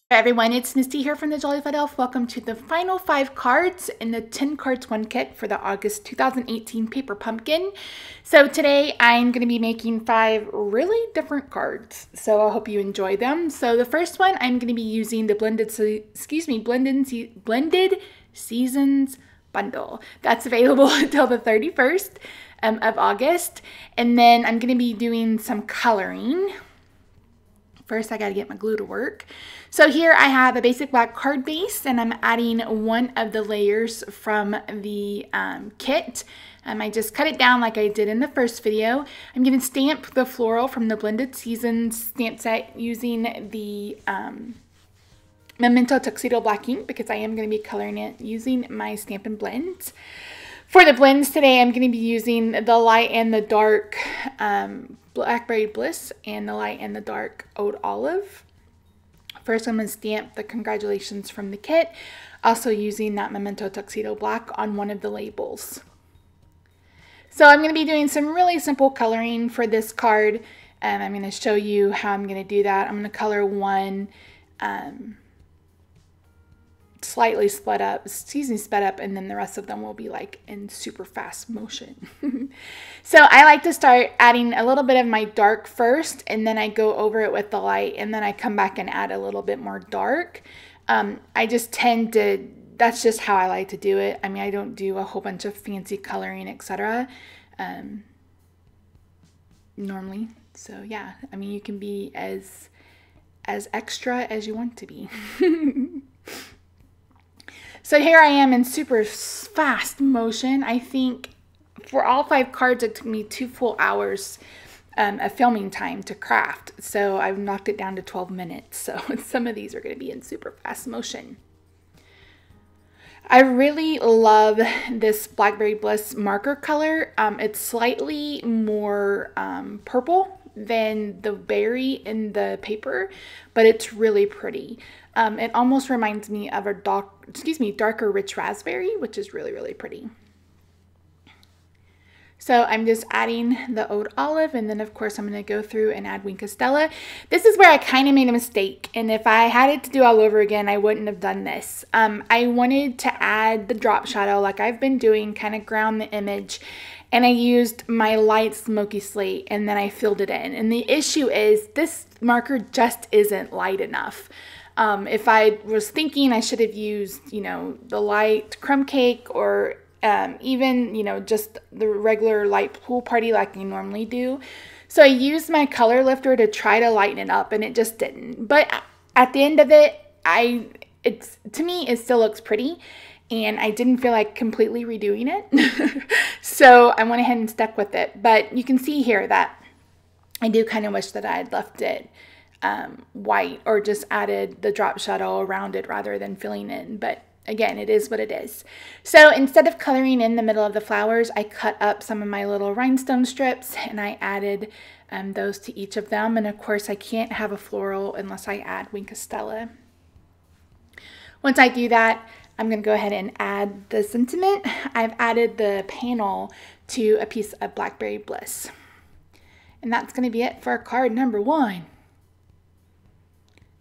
Hey everyone, it's Misty here from the Jollified Elf. Welcome to the final 5 cards in the 10 cards 1 kit for the August 2018 Paper Pumpkin. So today I'm going to be making 5 really different cards. So I hope you enjoy them. So the first one, I'm going to be using the Blended Seasons bundle. That's available until the 31st of August. And then I'm going to be doing some coloring. First, I got to get my glue to work. So here I have a basic black card base, and I'm adding one of the layers from the kit. I just cut it down like I did in the first video. I'm going to stamp the floral from the Blended Seasons stamp set using the Memento Tuxedo Black ink because I am going to be coloring it using my Stampin' Blends. For the blends today, I'm going to be using the light and the dark Blackberry Bliss and the light and the dark Oud Olive. First, I'm going to stamp the congratulations from the kit, also using that Memento Tuxedo Black on one of the labels. So I'm going to be doing some really simple coloring for this card, and I'm going to show you how I'm going to do that. I'm going to color one slightly sped up, and then the rest of them will be like in super fast motion. So I like to start adding a little bit of my dark first, and then I go over it with the light, and then I come back and add a little bit more dark. I just tend to, that's just how I like to do it. I mean, I don't do a whole bunch of fancy coloring, etc. Normally. So yeah, I mean, you can be as extra as you want to be. So here I am in super fast motion. I think for all 5 cards, it took me 2 full hours of filming time to craft. So I've knocked it down to 12 minutes. So some of these are going to be in super fast motion. I really love this Blackberry Bliss marker color. It's slightly more purple than the berry in the paper, but it's really pretty. It almost reminds me of a darker rich raspberry, which is really, really pretty. So I'm just adding the Oud Olive, and then of course I'm going to go through and add Wink of Stella. This is where I kind of made a mistake, and if I had it to do all over again, I wouldn't have done this. I wanted to add the drop shadow like I've been doing, kind of ground the image, and I used my light smoky slate, and then I filled it in. And the issue is this marker just isn't light enough. If I was thinking I should have used, you know, the light crumb cake, or even, you know, just the regular light pool party like I normally do. So I used my color lifter to try to lighten it up, and it just didn't. But at the end of it, to me, it still looks pretty, and I didn't feel like completely redoing it. So I went ahead and stuck with it. But you can see here that I do kind of wish that I had left it white, or just added the drop shadow around it rather than filling in. But again, it is what it is. So instead of coloring in the middle of the flowers, I cut up some of my little rhinestone strips, and I added those to each of them. And of course, I can't have a floral unless I add Wink of Stella. Once I do that, I'm going to go ahead and add the sentiment. I've added the panel to a piece of Blackberry Bliss. And that's going to be it for card number 1.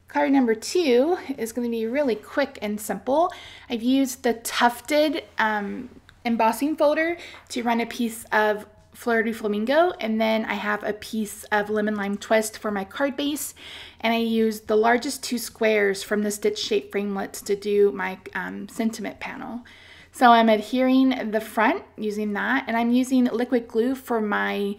Card number 2 is going to be really quick and simple. I've used the tufted embossing folder to run a piece of Fleur de Flamingo, and then I have a piece of Lemon Lime Twist for my card base, and I used the largest 2 squares from the Stitch Shape Framelits to do my sentiment panel. So I'm adhering the front using that, and I'm using liquid glue for my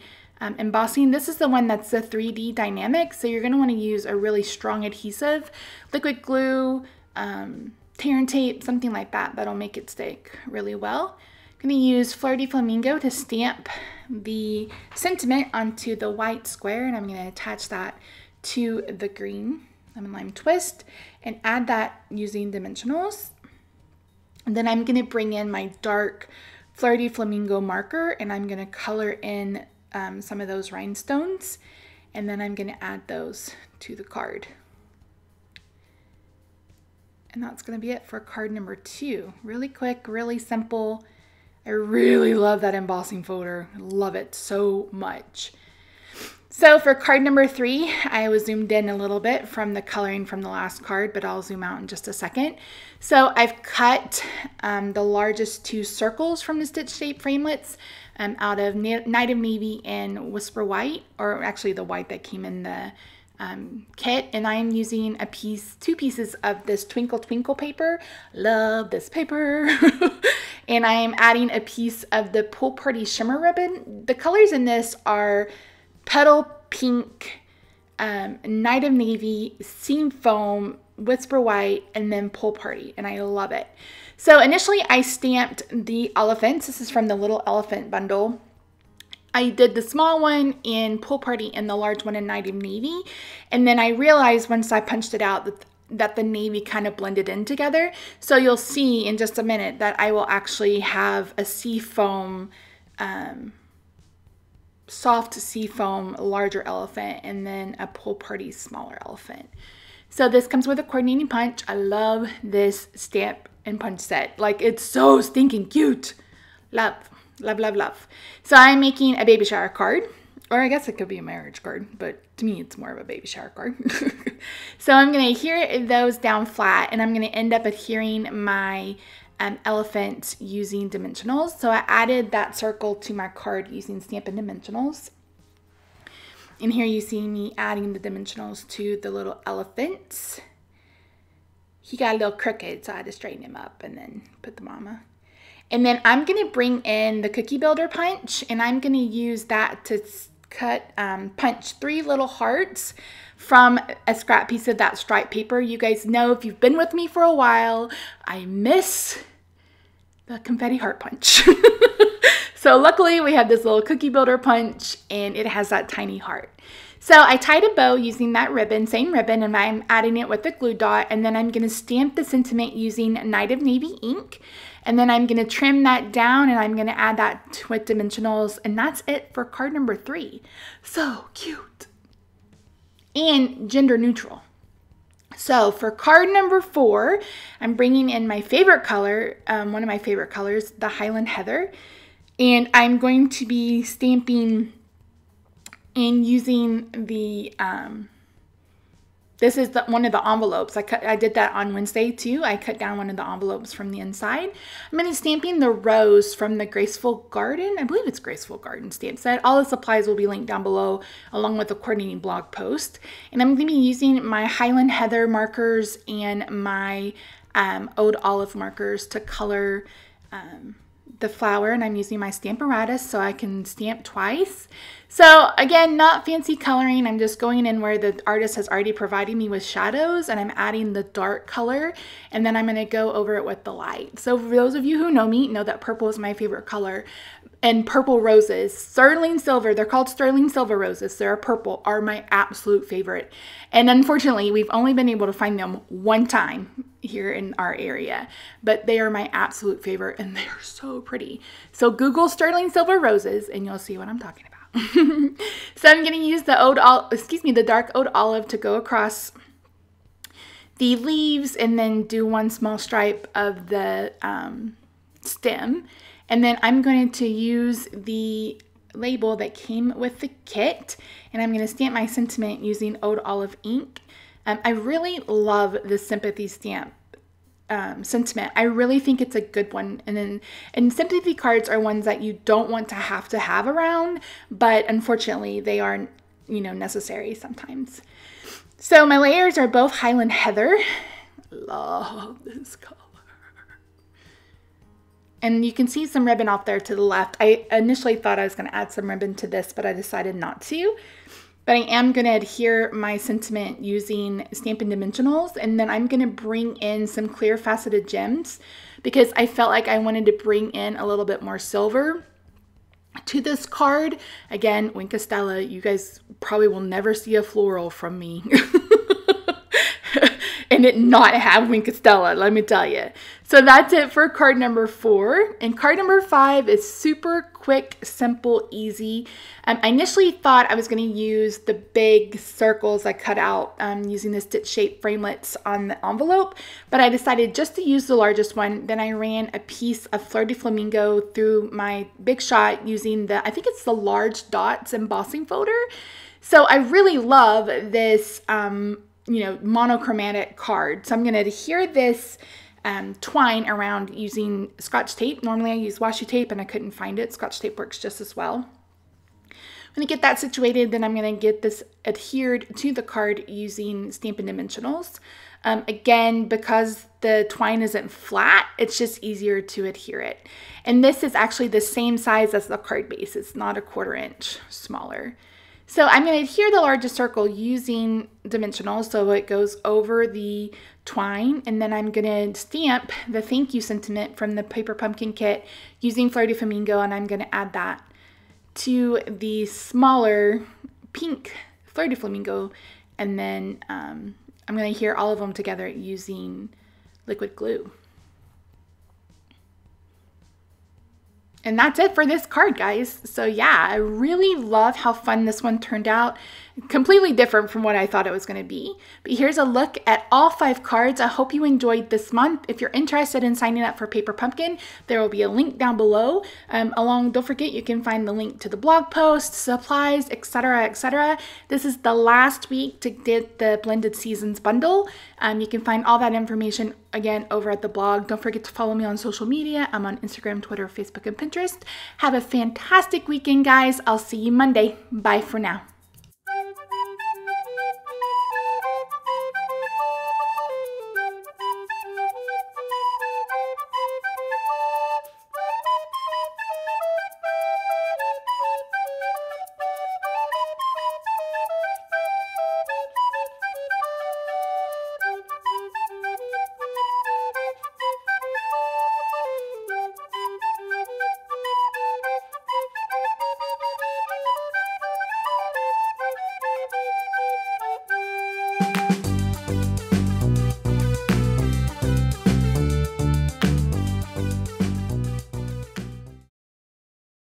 embossing. This is the one that's the 3D dynamic, so you're going to want to use a really strong adhesive, liquid glue, tear and tape, something like that. That'll make it stick really well. I'm going to use Fleur de Flamingo to stamp the sentiment onto the white square, and I'm going to attach that to the green Lemon Lime Twist and add that using dimensionals. And then I'm going to bring in my dark Fleur de Flamingo marker, and I'm going to color in some of those rhinestones, and then I'm going to add those to the card. And that's going to be it for card number 2. Really quick, really simple. I really love that embossing folder. I love it so much. So for card number 3, I was zoomed in a little bit from the coloring from the last card, but I'll zoom out in just a second. So I've cut the largest 2 circles from the stitch shape framelits out of Night of Navy and Whisper White, or actually the white that came in the kit, and I am using 2 pieces of this Twinkle Twinkle paper. Love this paper. And I am adding a piece of the Pool Party Shimmer ribbon. The colors in this are Petal Pink, Night of Navy, Seam Foam, Whisper White, and then Pool Party, and I love it. So initially I stamped the elephants. This is from the Little Elephant bundle. I did the small one in Pool Party and the large one in Night of Navy, and then I realized once I punched it out that the navy kind of blended in together. So you'll see in just a minute that I will actually have a sea foam, soft sea foam larger elephant, and then a Pool Party smaller elephant. So this comes with a coordinating punch. I love this stamp and punch set. Like, it's so stinking cute. Love, love, love, love. So I'm making a baby shower card, or I guess it could be a marriage card, but to me it's more of a baby shower card. So I'm going to adhere those down flat, and I'm going to end up adhering my elephant using dimensionals. So I added that circle to my card using Stampin' Dimensionals. And here you see me adding the dimensionals to the little elephants. He got a little crooked, so I had to straighten him up and then put the mama. And then I'm going to bring in the Cookie Builder punch, and I'm going to use that to punch 3 little hearts from a scrap piece of that striped paper. You guys know, if you've been with me for a while, I miss the confetti heart punch. So luckily we have this little Cookie Builder punch, and it has that tiny heart. So I tied a bow using that ribbon, same ribbon, and I'm adding it with a glue dot, and then I'm going to stamp the sentiment using Night of Navy ink, and then I'm going to trim that down, and I'm going to add that with dimensionals, and that's it for card number 3. So cute and gender neutral. So for card number 4, I'm bringing in my favorite color, one of my favorite colors, the Highland Heather, and I'm going to be stamping and using the, this is one of the envelopes. I did that on Wednesday too. I cut down one of the envelopes from the inside. I'm going to stamping the rose from the Graceful Garden. I believe it's Graceful Garden stamp set. All the supplies will be linked down below along with the coordinating blog post. And I'm going to be using my Highland Heather markers and my Ode Olive markers to color the flower, and I'm using my Stamparatus so I can stamp twice. So again, not fancy coloring. I'm just going in where the artist has already provided me with shadows, and I'm adding the dark color, and then I'm going to go over it with the light. So for those of you who know me, know that purple is my favorite color. And purple roses, sterling silver, they're called sterling silver roses, they're purple, are my absolute favorite. And unfortunately, we've only been able to find them one time here in our area, but they are my absolute favorite, and they are so pretty. So Google sterling silver roses and you'll see what I'm talking about. So I'm going to use the dark Ode Olive to go across the leaves, and then do one small stripe of the stem. And then I'm going to use the label that came with the kit, and I'm going to stamp my sentiment using Ode Olive ink. I really love the sympathy stamp sentiment. I really think it's a good one. And sympathy cards are ones that you don't want to have around, but unfortunately they are, necessary sometimes. So my layers are both Highland Heather. Love this color. And you can see some ribbon off there to the left. I initially thought I was going to add some ribbon to this, but I decided not to. But I am going to adhere my sentiment using Stampin' Dimensionals, and then I'm going to bring in some clear faceted gems because I felt like I wanted to bring in a little bit more silver to this card. Again, Wink of Stella, you guys probably will never see a floral from me. And it not have Wink of Stella, let me tell you. So that's it for card number 4. And card number 5 is super quick, simple, easy. I initially thought I was going to use the big circles I cut out using the stitch shape framelits on the envelope, but I decided just to use the largest one. Then I ran a piece of Fleur de Flamingo through my Big Shot using I think it's the large dots embossing folder. So I really love this, monochromatic card. So I'm going to adhere this twine around using Scotch tape. Normally I use washi tape and I couldn't find it. Scotch tape works just as well. I'm going to get that situated, then I'm going to get this adhered to the card using Stampin' Dimensionals. Again, because the twine isn't flat, it's just easier to adhere it. And this is actually the same size as the card base. It's not a 1/4 inch smaller. So I'm going to adhere the largest circle using Dimensionals so it goes over the twine, and then I'm going to stamp the thank you sentiment from the Paper Pumpkin kit using Fleur de Flamingo, and I'm going to add that to the smaller pink Fleur de Flamingo, and then I'm going to adhere all of them together using liquid glue. And that's it for this card, guys. So yeah, I really love how fun this one turned out. Completely different from what I thought it was going to be. But here's a look at all 5 cards. I hope you enjoyed this month. If you're interested in signing up for Paper Pumpkin, there will be a link down below. Don't forget, you can find the link to the blog post, supplies, etc., etc. This is the last week to get the Blended Seasons bundle. You can find all that information again over at the blog. Don't forget to follow me on social media. I'm on Instagram, Twitter, Facebook, and Pinterest. Have a fantastic weekend, guys. I'll see you Monday. Bye for now.